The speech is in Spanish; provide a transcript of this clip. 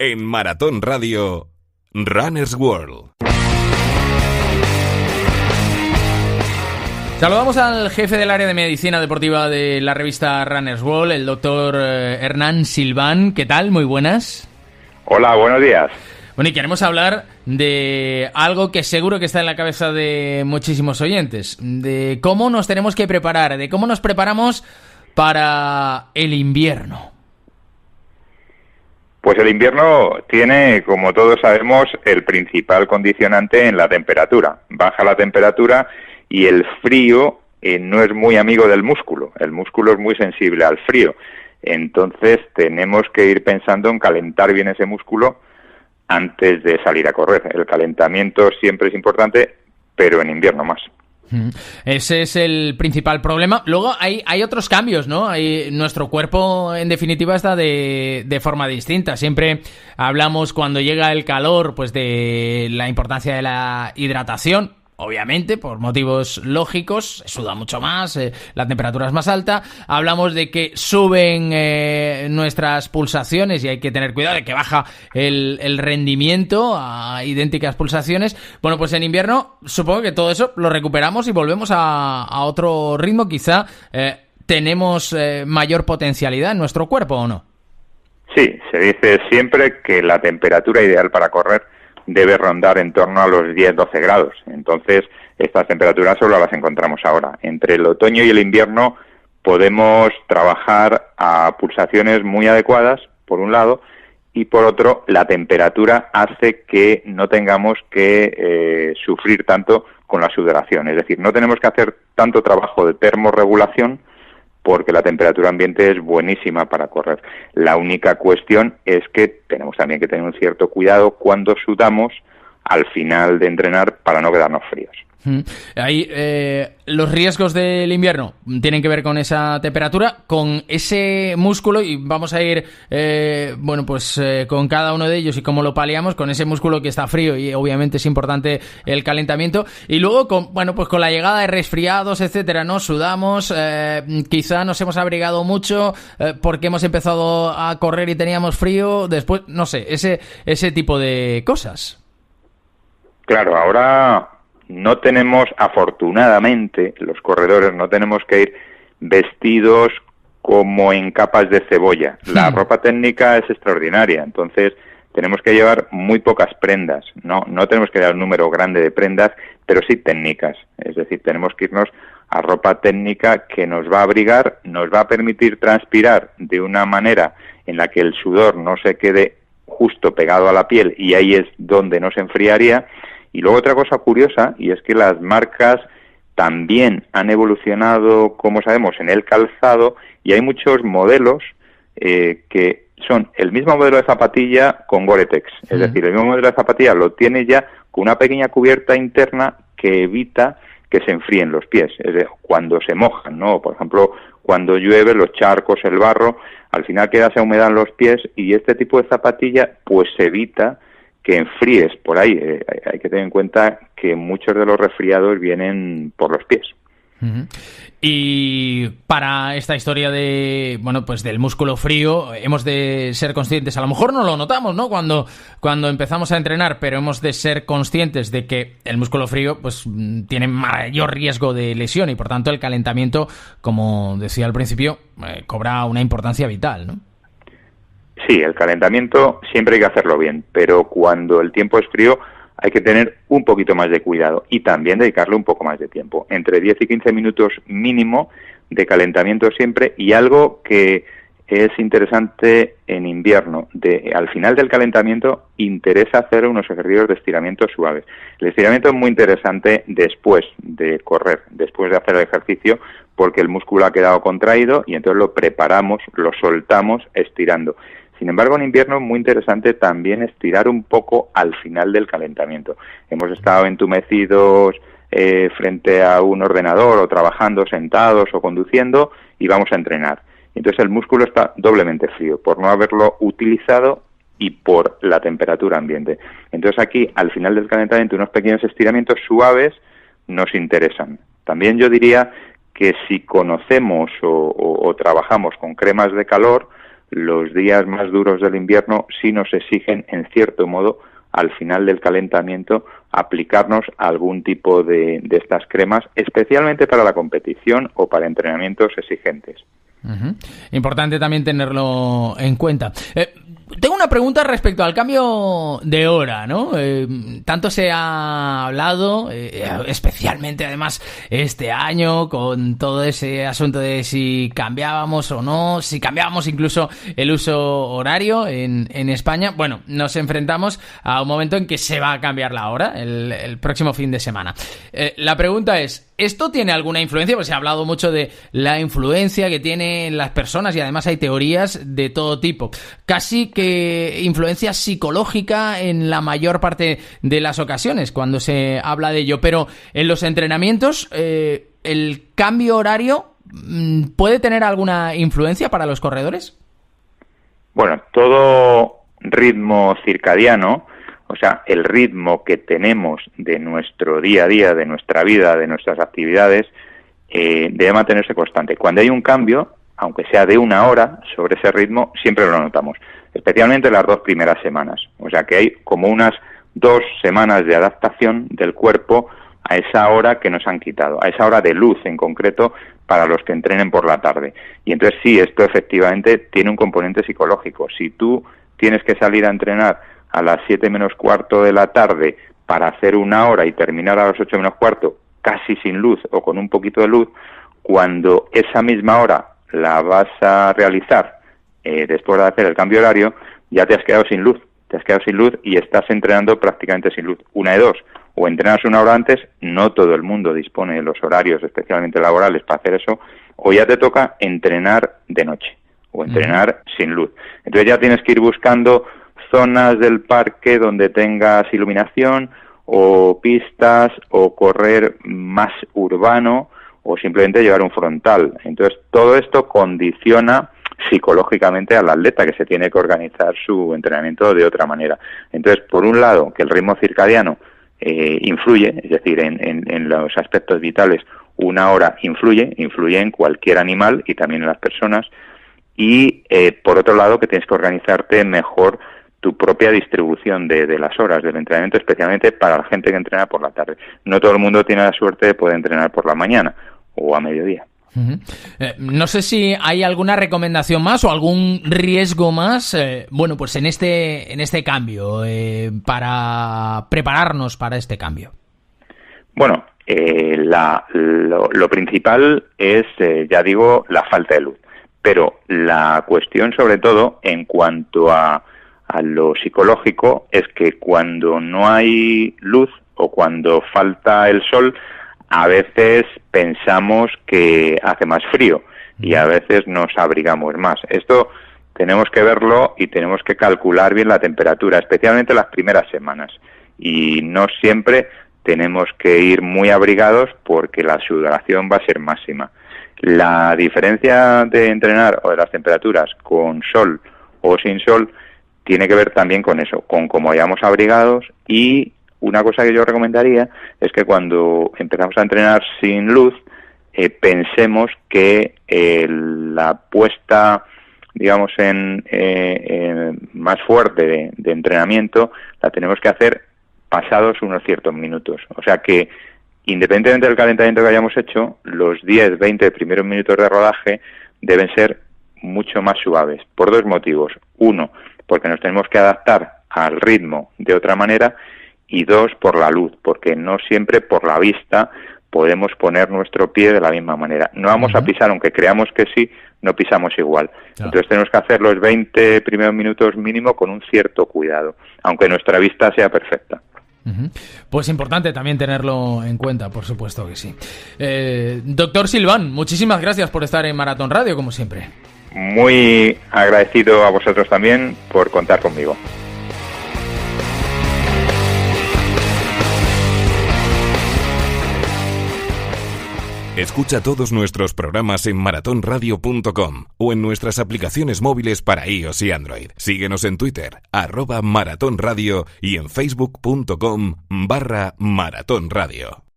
En Maratón Radio, Runner's World. Saludamos al jefe del área de medicina deportiva de la revista Runner's World, el doctor Hernán Silván. ¿Qué tal? Muy buenas. Hola, buenos días. Bueno, y queremos hablar de algo que seguro que está en la cabeza de muchísimos oyentes, de cómo nos tenemos que preparar, de cómo nos preparamos para el invierno. Pues el invierno tiene, como todos sabemos, el principal condicionante en la temperatura. Baja la temperatura y el frío no es muy amigo del músculo. El músculo es muy sensible al frío. Entonces tenemos que ir pensando en calentar bien ese músculo antes de salir a correr. El calentamiento siempre es importante, pero en invierno más. Ese es el principal problema. Luego hay otros cambios, ¿no? Nuestro cuerpo, en definitiva, está de forma distinta. Siempre hablamos, cuando llega el calor, pues de la importancia de la hidratación. Obviamente, por motivos lógicos, se suda mucho más, la temperatura es más alta. Hablamos de que suben nuestras pulsaciones y hay que tener cuidado de que baja el rendimiento a idénticas pulsaciones. Bueno, pues en invierno supongo que todo eso lo recuperamos y volvemos a otro ritmo. Quizá tenemos mayor potencialidad en nuestro cuerpo, ¿o no? Sí, se dice siempre que la temperatura ideal para correr debe rondar en torno a los 10-12 grados. Entonces, estas temperaturas solo las encontramos ahora. Entre el otoño y el invierno podemos trabajar a pulsaciones muy adecuadas, por un lado, y por otro, la temperatura hace que no tengamos que sufrir tanto con la sudoración. Es decir, no tenemos que hacer tanto trabajo de termorregulación porque la temperatura ambiente es buenísima para correr. La única cuestión es que tenemos también que tener un cierto cuidado cuando sudamos al final de entrenar para no quedarnos fríos. Ahí, los riesgos del invierno tienen que ver con esa temperatura, con ese músculo, y vamos a ir con cada uno de ellos y cómo lo paliamos, con ese músculo que está frío, y obviamente es importante el calentamiento, y luego con la llegada de resfriados, etcétera, ¿no? Sudamos, quizá nos hemos abrigado mucho porque hemos empezado a correr y teníamos frío, después, no sé, ese tipo de cosas. Claro, ahora no tenemos, afortunadamente, los corredores no tenemos que ir vestidos como en capas de cebolla. La ropa técnica es extraordinaria, entonces tenemos que llevar muy pocas prendas. No tenemos que llevar un número grande de prendas, pero sí técnicas. Es decir, tenemos que irnos a ropa técnica que nos va a abrigar, nos va a permitir transpirar de una manera en la que el sudor no se quede justo pegado a la piel, y ahí es donde nos enfriaría. Y luego otra cosa curiosa, y es que las marcas también han evolucionado, como sabemos, en el calzado, y hay muchos modelos que son el mismo modelo de zapatilla con Gore-Tex. Es decir, el mismo modelo de zapatilla lo tiene ya con una pequeña cubierta interna que evita que se enfríen los pies. Es decir, cuando se mojan, ¿no? Por ejemplo, cuando llueve, los charcos, el barro, al final queda esa humedad en los pies, y este tipo de zapatilla pues evita que enfríes por ahí. Hay que tener en cuenta que muchos de los resfriados vienen por los pies. Y para esta historia del músculo frío, hemos de ser conscientes, a lo mejor no lo notamos, ¿no? Cuando empezamos a entrenar, pero hemos de ser conscientes de que el músculo frío pues tiene mayor riesgo de lesión, y por tanto el calentamiento, como decía al principio, cobra una importancia vital, ¿no? Sí, el calentamiento siempre hay que hacerlo bien, pero cuando el tiempo es frío hay que tener un poquito más de cuidado y también dedicarle un poco más de tiempo. Entre 10 y 15 minutos mínimo de calentamiento siempre, y algo que es interesante en invierno, al final del calentamiento interesa hacer unos ejercicios de estiramiento suaves. El estiramiento es muy interesante después de correr, después de hacer el ejercicio, porque el músculo ha quedado contraído y entonces lo preparamos, lo soltamos estirando. Sin embargo, en invierno es muy interesante también estirar un poco al final del calentamiento. Hemos estado entumecidos frente a un ordenador, o trabajando sentados o conduciendo, y vamos a entrenar. Entonces el músculo está doblemente frío por no haberlo utilizado y por la temperatura ambiente. Entonces aquí, al final del calentamiento, unos pequeños estiramientos suaves nos interesan. También yo diría que si conocemos o trabajamos con cremas de calor, los días más duros del invierno sí nos exigen, en cierto modo, al final del calentamiento, aplicarnos algún tipo de estas cremas, especialmente para la competición o para entrenamientos exigentes. Uh-huh. Importante también tenerlo en cuenta. Tengo una pregunta respecto al cambio de hora, ¿no? Tanto se ha hablado, especialmente además este año, con todo ese asunto de si cambiábamos o no, si cambiábamos incluso el uso horario en España. Bueno, nos enfrentamos a un momento en que se va a cambiar la hora el próximo fin de semana. La pregunta es, ¿esto tiene alguna influencia? Pues se ha hablado mucho de la influencia que tienen las personas y además hay teorías de todo tipo. Casi que influencia psicológica en la mayor parte de las ocasiones cuando se habla de ello. Pero en los entrenamientos, ¿el cambio horario puede tener alguna influencia para los corredores? Bueno, todo ritmo circadiano, o sea, el ritmo que tenemos de nuestro día a día, de nuestra vida, de nuestras actividades, debe mantenerse constante. Cuando hay un cambio, aunque sea de una hora sobre ese ritmo, siempre lo notamos, especialmente las 2 primeras semanas. O sea que hay como unas 2 semanas de adaptación del cuerpo a esa hora que nos han quitado, a esa hora de luz en concreto para los que entrenen por la tarde. Y entonces sí, esto efectivamente tiene un componente psicológico. Si tú tienes que salir a entrenar a las 7 menos cuarto de la tarde para hacer una hora y terminar a las 8 menos cuarto casi sin luz o con un poquito de luz, cuando esa misma hora la vas a realizar después de hacer el cambio horario, ya te has quedado sin luz. Te has quedado sin luz y estás entrenando prácticamente sin luz. Una de dos, o entrenas una hora antes, no todo el mundo dispone de los horarios, especialmente laborales, para hacer eso, o ya te toca entrenar de noche, o entrenar sin luz. Entonces ya tienes que ir buscando zonas del parque donde tengas iluminación, o pistas, o correr más urbano, o simplemente llevar un frontal. Entonces todo esto condiciona psicológicamente al atleta, que se tiene que organizar su entrenamiento de otra manera. Entonces, por un lado, que el ritmo circadiano influye, es decir, en los aspectos vitales, una hora influye en cualquier animal y también en las personas, y por otro lado, que tienes que organizarte mejor tu propia distribución de las horas del entrenamiento, especialmente para la gente que entrena por la tarde. No todo el mundo tiene la suerte de poder entrenar por la mañana o a mediodía. Uh-huh. No sé si hay alguna recomendación más o algún riesgo más, bueno, pues en este cambio, para prepararnos para este cambio. Bueno, lo principal es, ya digo, la falta de luz. Pero la cuestión, sobre todo, en cuanto a lo psicológico, es que cuando no hay luz o cuando falta el sol, a veces pensamos que hace más frío y a veces nos abrigamos más. Esto tenemos que verlo y tenemos que calcular bien la temperatura, especialmente las primeras semanas. Y no siempre tenemos que ir muy abrigados porque la sudoración va a ser máxima. La diferencia de entrenar o de las temperaturas con sol o sin sol tiene que ver también con eso, con cómo vayamos abrigados. Y una cosa que yo recomendaría es que cuando empezamos a entrenar sin luz, pensemos que la puesta, digamos, más fuerte de entrenamiento la tenemos que hacer pasados unos ciertos minutos. O sea que, independientemente del calentamiento que hayamos hecho, los 10, 20 primeros minutos de rodaje deben ser mucho más suaves, por 2 motivos. 1, porque nos tenemos que adaptar al ritmo de otra manera, y 2, por la luz, porque no siempre por la vista podemos poner nuestro pie de la misma manera. No vamos a pisar, aunque creamos que sí, no pisamos igual. Claro. Entonces tenemos que hacer los 20 primeros minutos mínimo con un cierto cuidado, aunque nuestra vista sea perfecta. Pues importante también tenerlo en cuenta, por supuesto que sí. Doctor Silván, muchísimas gracias por estar en Maratón Radio, como siempre. Muy agradecido a vosotros también por contar conmigo. Escucha todos nuestros programas en maratonradio.com o en nuestras aplicaciones móviles para iOS y Android. Síguenos en Twitter, @maratonradio, y en facebook.com/maratonradio.